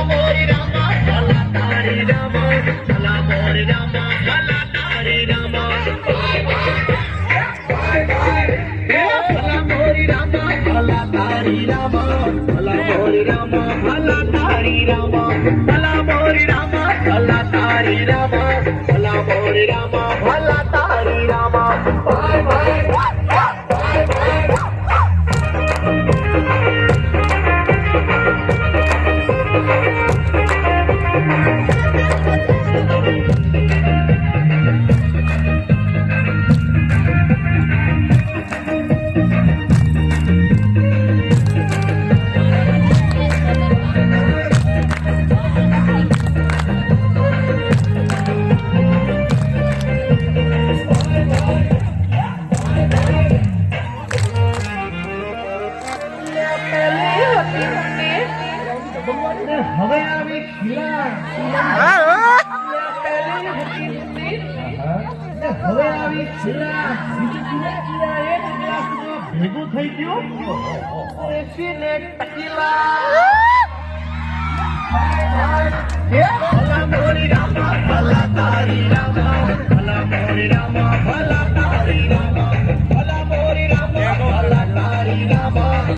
મોરી રામા ભલા તારી રામા ભલા મોરી રામા ભલા તારી રામા ભલા મોરી રામા ભલા તારી રામા ભલા મોરી રામા ભલા તારી રામા ભલા મોરી રામા ભલા તારી રામા ભલા મોરી રામા ભલા તારી રામા ભાઈ ભાઈ હવે આવી ખીલા હવે આવી ખીલા ભેગું થઈ ગયું એસીને ટકીલા ભલા મોરી રામા ભલા તારી રામા ભલા મોરી રામા ભલા